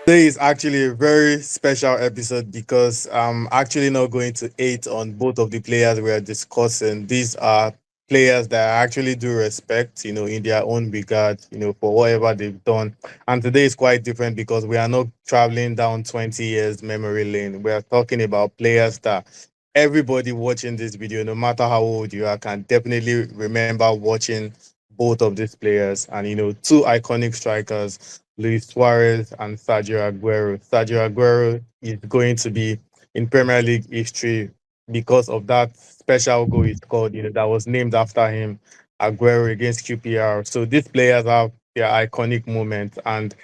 Today is actually a very special episode because I'm actually not going to hate on both of the players we are discussing. These are players that I actually do respect, in their own regard, for whatever they've done. And today is quite different because we are not traveling down 20 years memory lane. We are talking about players that everybody watching this video, no matter how old you are, can definitely remember watching both of these players. And, two iconic strikers, Luis Suarez and Sergio Aguero. Sergio Aguero is going to be in Premier League history because of that special goal he scored, that was named after him, Aguero against QPR. So these players have their iconic moments, and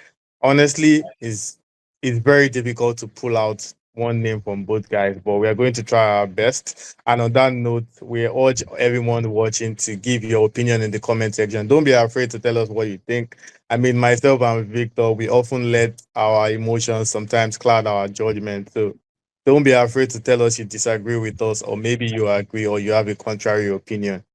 honestly, is very difficult to pull out one name from both guys, but we are going to try our best. And on that note, we urge everyone watching to give your opinion in the comment section. Don't be afraid to tell us what you think. I mean, myself and Victor, we often let our emotions sometimes cloud our judgment. So don't be afraid to tell us you disagree with us, or maybe you agree, or you have a contrary opinion.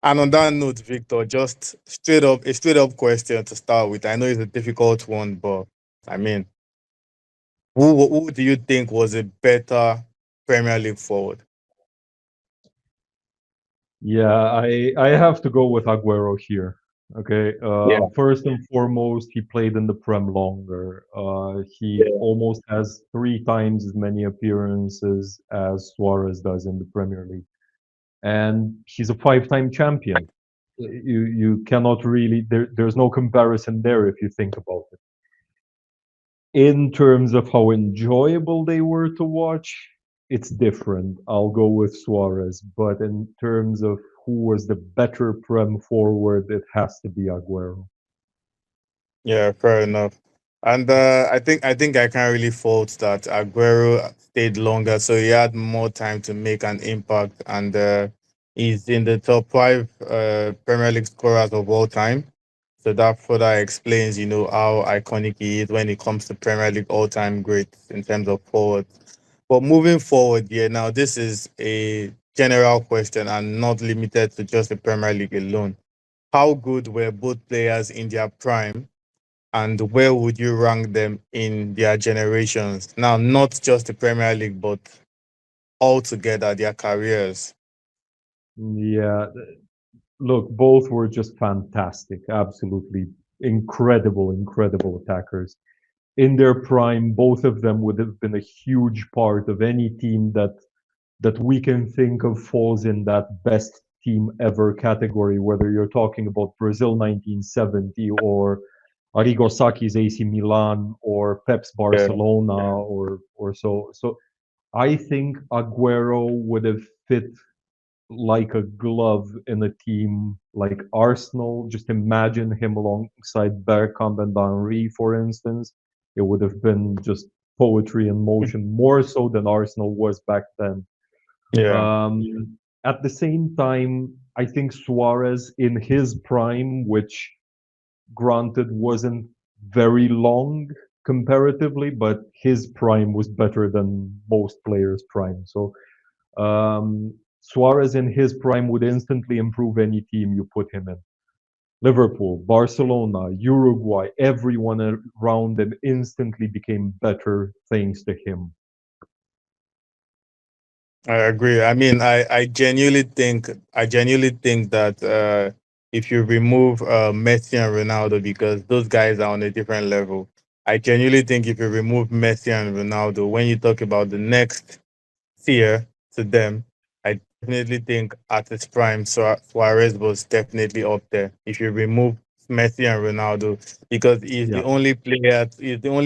And on that note, Victor, just a straight up question to start with. I know it's a difficult one, but I mean, who do you think was a better Premier League forward? Yeah, I have to go with Aguero here. Okay. Yeah, First and foremost, he played in the Prem longer. He yeah, almost has three times as many appearances as Suarez does in the Premier League, and he's a five-time champion. You cannot really there's no comparison there if you think about it. In terms of how enjoyable they were to watch, it's different. I'll go with Suarez, but in terms of who was the better Prem forward, it has to be Aguero. yeah. Fair enough. And I think I can't really fault that Aguero stayed longer, so he had more time to make an impact, and he's in the top five Premier League scorers of all time. So that further explains, how iconic he is when it comes to Premier League all-time greats in terms of forwards. But moving forward, yeah, now this is a general question and not limited to just the Premier League alone. How good were both players in their prime, and where would you rank them in their generations? Now, not just the Premier League, but altogether their careers. Yeah, look, both were just fantastic, absolutely incredible attackers. In their prime, both of them would have been a huge part of any team that we can think of falls in that best team ever category, whether you're talking about Brazil 1970 or Arrigo Sacchi's AC Milan or Pep's Yeah, Barcelona or so. So I think Aguero would have fit like a glove in a team like Arsenal. Just imagine him alongside Bergkamp and Henry, for instance. It would have been just poetry in motion, more so than Arsenal was back then. yeah, At the same time, I think Suarez in his prime, which granted wasn't very long comparatively, but his prime was better than most players' prime. So Suarez in his prime would instantly improve any team you put him in. Liverpool, Barcelona, Uruguay, everyone around them instantly became better thanks to him. I agree. I mean, I genuinely think that if you remove Messi and Ronaldo, because those guys are on a different level, I genuinely think if you remove Messi and Ronaldo, when you talk about the next tier to them, I definitely think at its prime, Suarez was definitely up there. If you remove Messi and Ronaldo, because Yeah, he's the only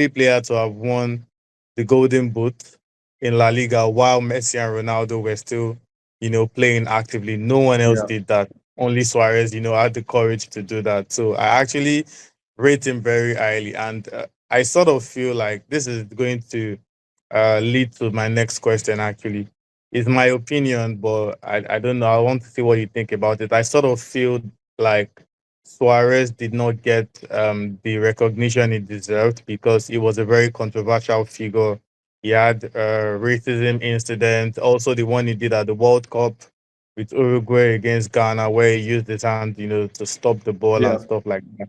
player to have won the Golden Boot in La Liga while Messi and Ronaldo were still, playing actively. No one else yeah, did that. Only Suarez, had the courage to do that. So I actually rate him very highly, and I sort of feel like this is going to lead to my next question. Actually, it's my opinion, but I don't know. I want to see what you think about it. I sort of feel like Suarez did not get the recognition he deserved because he was a very controversial figure. He had racism incident, also the one he did at the World Cup with Uruguay against Ghana, where he used his hand, to stop the ball and yeah. stuff like that.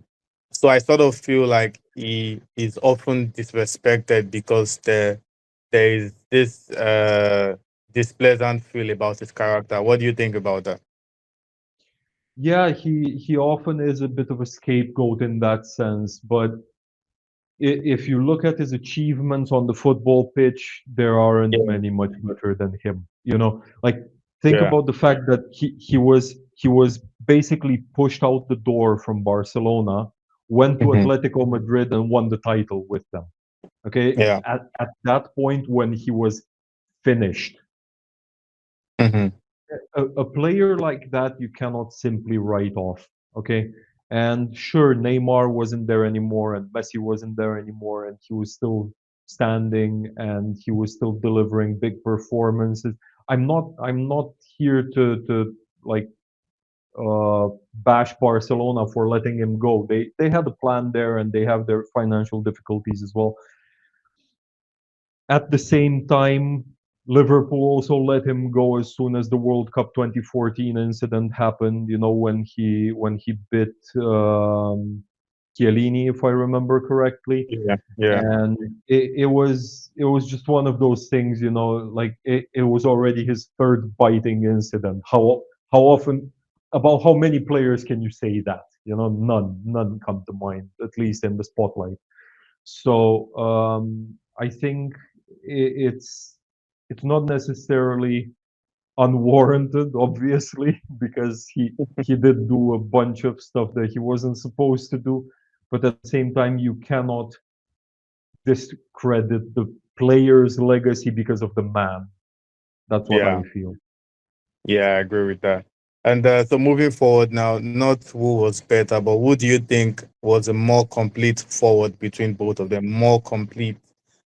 So I sort of feel like he is often disrespected because there is this displeasant feel about his character. What do you think about that? Yeah, he often is a bit of a scapegoat in that sense, but if you look at his achievements on the football pitch, there aren't Yeah, many much better than him. You know, like think yeah, about the fact that he was basically pushed out the door from Barcelona, went to hmm, Atletico Madrid and won the title with them. Okay, yeah, at that point when he was finished, hmm, a player like that you cannot simply write off. Okay. And sure, Neymar wasn't there anymore and Messi wasn't there anymore, and he was still standing and he was still delivering big performances. I'm not here to like bash Barcelona for letting him go. They had a plan there and they have their financial difficulties as well. At the same time, Liverpool also let him go as soon as the World Cup 2014 incident happened. You know, when he bit Chiellini, if I remember correctly, yeah, yeah, and it was just one of those things. You know, like it was already his third biting incident. How often, about how many players can you say that? You know, none come to mind, at least in the spotlight. So I think it's not necessarily unwarranted, obviously, because he did do a bunch of stuff that he wasn't supposed to do. But at the same time, you cannot discredit the player's legacy because of the man. That's what I yeah. feel. Yeah, I agree with that. And so moving forward now, not who was better, but who do you think was a more complete forward between both of them? More complete.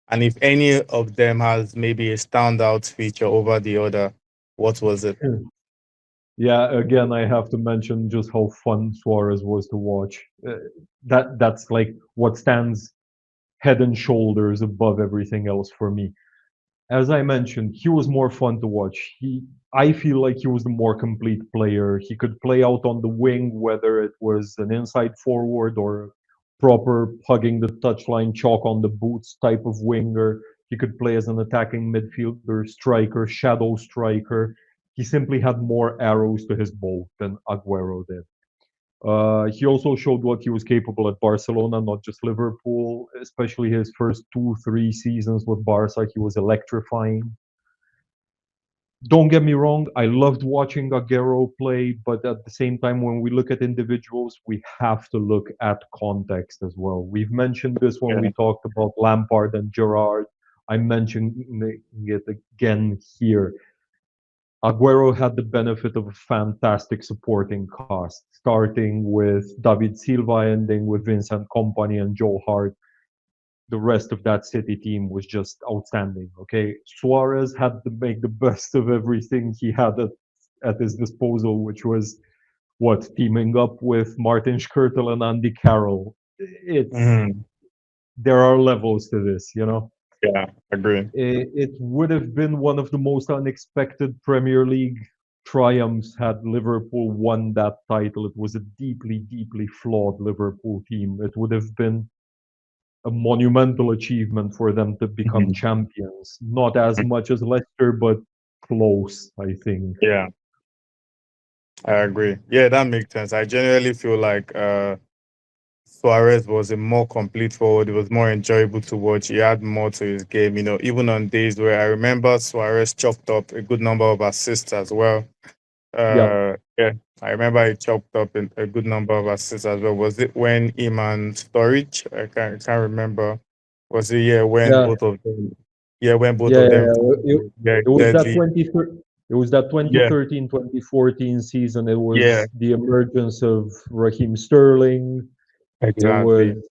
And if any of them has maybe a standout feature over the other, what was it? Yeah, again, I have to mention just how fun Suarez was to watch. That's like what stands head and shoulders above everything else for me. As I mentioned, he was more fun to watch. I feel like he was the more complete player. He could play out on the wing, whether it was an inside forward or proper hugging the touchline, chalk on the boots type of winger. He could play as an attacking midfielder, striker, shadow striker. He simply had more arrows to his bow than Aguero did. He also showed what he was capable at Barcelona, not just Liverpool, especially his first 2, 3 seasons with Barca. He was electrifying. Don't get me wrong, I loved watching Aguero play, but at the same time, when we look at individuals, we have to look at context as well. We've mentioned this when Yeah. we talked about Lampard and Gerrard. I'm mentioning it again here. Aguero had the benefit of a fantastic supporting cast, starting with David Silva, ending with Vincent Kompany and Joe Hart. The rest of that City team was just outstanding. Okay, Suarez had to make the best of everything he had at his disposal, which was what, teaming up with Martin Skrtel and Andy Carroll. It's Hmm. There are levels to this, you know. Yeah, agree. It would have been one of the most unexpected Premier League triumphs had Liverpool won that title. It was a deeply, deeply flawed Liverpool team. It would have been a monumental achievement for them to become Mhm. champions. Not as much as Leicester, but close, I think. Yeah, I agree. Yeah, that makes sense. I generally feel like Suarez was a more complete forward. It was more enjoyable to watch. He had more to his game, even on days where I remember Suarez chopped up a good number of assists as well. Yeah, Yeah, I remember he chopped up a good number of assists as well. Was it when him and Storage? I can't remember. Was it when yeah, both of them? Yeah, when both yeah, of yeah. them, It, yeah, it was that deadly. 20, it was that Yeah, 2013, 2014 season. It yeah, was the emergence of Raheem Sterling. It was exactly.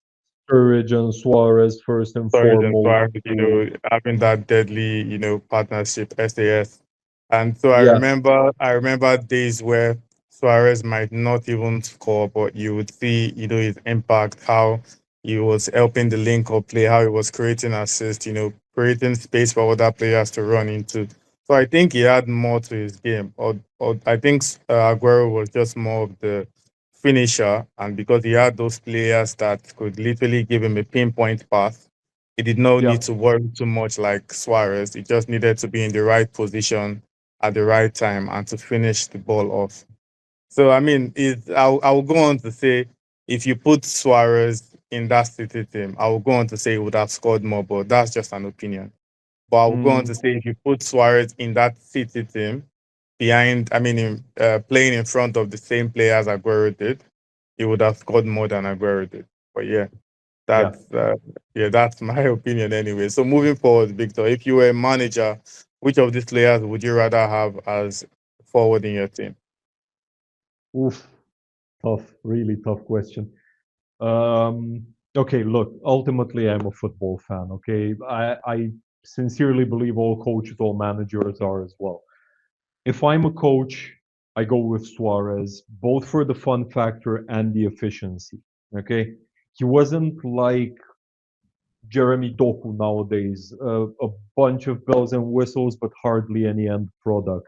Sturridge and Suarez first and Storage and foremost. Suarez, Who, having that deadly, partnership, SAS. And so yeah, I remember days where Suarez might not even score, but you would see, his impact, how he was helping the link up play, how he was creating assists, creating space for other players to run into. So I think he had more to his game, or I think Aguero was just more of the finisher, and because he had those players that could literally give him a pinpoint pass, he did not Yeah. need to worry too much like Suarez. He just needed to be in the right position at the right time and to finish the ball off. So I mean, I'll go on to say if you put Suarez in that City team, I will go on to say he would have scored more, but that's just an opinion. But I will go on to Mm, say if you put Suarez in that City team, playing in front of the same players Aguero did, he would have scored more than Aguero did. But yeah, yeah. that's that's my opinion anyway. So moving forward, Victor, if you were a manager, which of these players would you rather have as forward in your team? Oof. Tough. Really tough question. Okay, look, ultimately, I'm a football fan, okay? I sincerely believe all coaches, all managers are as well. If I'm a coach, I go with Suarez, both for the fun factor and the efficiency, okay? He wasn't like Jeremy Doku nowadays, a bunch of bells and whistles, but hardly any end product.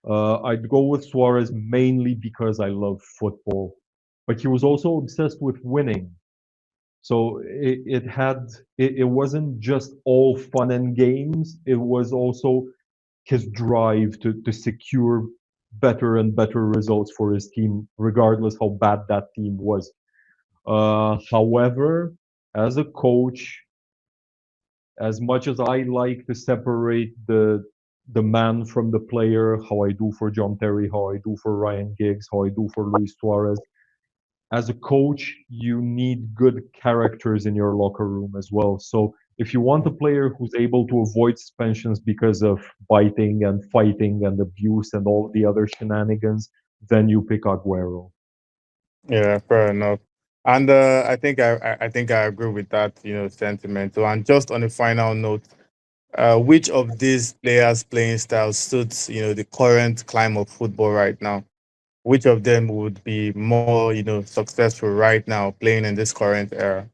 I'd go with Suarez mainly because I love football, but he was also obsessed with winning. So it wasn't just all fun and games. It was also his drive to secure better and better results for his team, regardless how bad that team was. However, as a coach, as much as I like to separate the man from the player, how I do for John Terry, how I do for Ryan Giggs, how I do for Luis Suarez, as a coach, you need good characters in your locker room as well. So if you want a player who's able to avoid suspensions because of biting and fighting and abuse and all the other shenanigans, then you pick Aguero. Yeah, fair enough. And I think I agree with that, sentiment. So, and just on a final note, which of these players' playing style suits, the current climate of football right now? Which of them would be more, successful right now playing in this current era?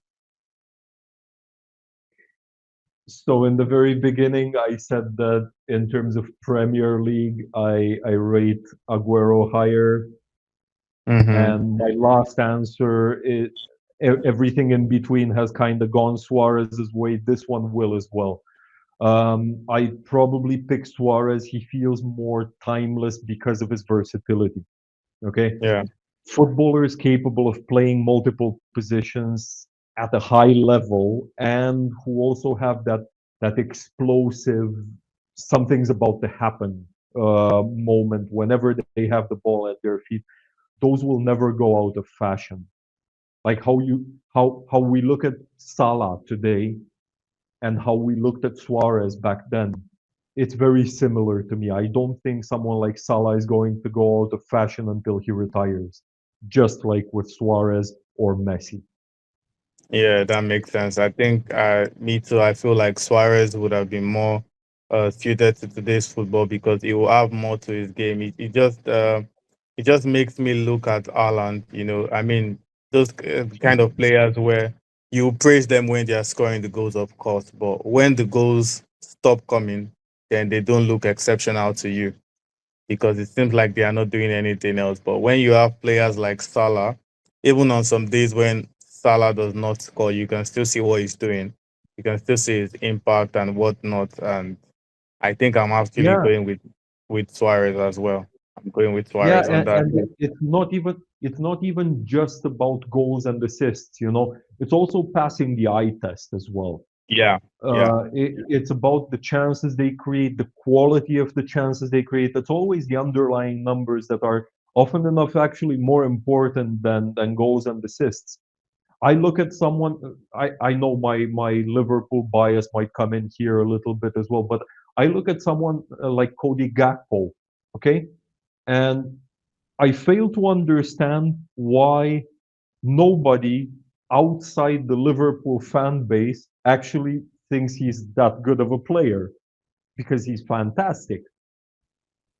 So in the very beginning, I said that in terms of Premier League, I rate Aguero higher. Mm-hmm. And my last answer is everything in between has kind of gone Suarez's way. This one will as well. I probably pick Suarez. He feels more timeless because of his versatility. Okay, Yeah, footballers capable of playing multiple positions at a high level and who also have that explosive something's about to happen moment whenever they have the ball at their feet. Those will never go out of fashion. Like how we look at Salah today and how we looked at Suarez back then. It's very similar to me. I don't think someone like Salah is going to go out of fashion until he retires, just like with Suarez or Messi. yeah, that makes sense. I think me too. I feel like Suarez would have been more suited to today's football because he will have more to his game. It just makes me look at Haaland. I mean, those kind of players where you praise them when they are scoring the goals, of course, but when the goals stop coming, then they don't look exceptional to you because it seems like they are not doing anything else. But when you have players like Salah, even on some days when Salah does not score, you can still see what he's doing. You can still see his impact and whatnot. And I think I'm actually Yeah, going with Suarez as well. I'm going with yeah, Suarez on that. and it's not even just about goals and assists. It's also passing the eye test as well. Yeah, yeah, It's about the chances they create, the quality of the chances they create. That's always the underlying numbers that are often enough actually more important than goals and assists. I look at someone. I know my Liverpool bias might come in here a little bit as well, but I look at someone like Cody Gakpo, okay, and I fail to understand why nobody outside the Liverpool fan base actually thinks he's that good of a player because he's fantastic.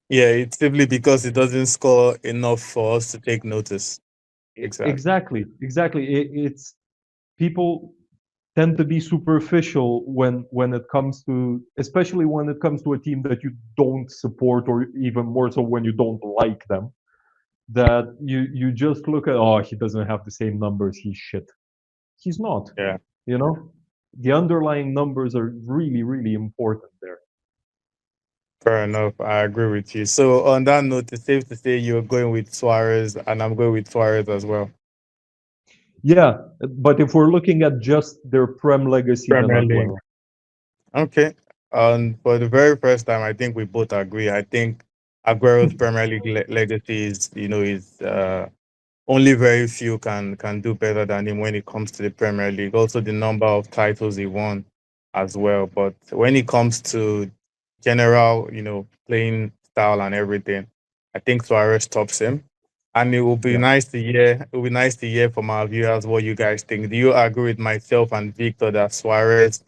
yeah. It's simply because it doesn't score enough for us to take notice. Exactly. Exactly, exactly. It's people tend to be superficial when it comes to, especially when it comes to a team that you don't support, or even more so when you don't like them. that you just look at, oh, he doesn't have the same numbers, he's shit. He's not. Yeah, You know, the underlying numbers are really, really important there. fair enough. I agree with you. So on that note, it's safe to say you're going with Suarez, and I'm going with Suarez as well. Yeah, but if we're looking at just their Prem legacy, then Premier League. Aguero. Okay. For the very first time, I think we both agree. I think Aguero's Premier League legacy is, only very few can do better than him when it comes to the Premier League. Also, the number of titles he won as well. But when it comes to general, playing style and everything, I think Suarez tops him. And it will be Yeah. nice to hear. It will be nice to hear from our viewers what you guys think. Do you agree with myself and Victor that Suarez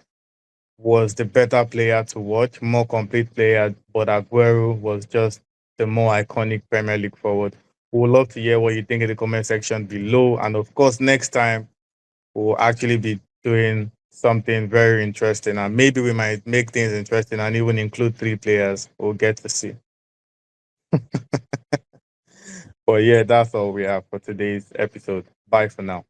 was the better player to watch, more complete player, but Aguero was just the more iconic Premier League forward? We would love to hear what you think in the comment section below. And of course, next time we'll actually be doing something very interesting. And maybe we might make things interesting and even include three players. We'll get to see. But yeah, that's all we have for today's episode. Bye for now.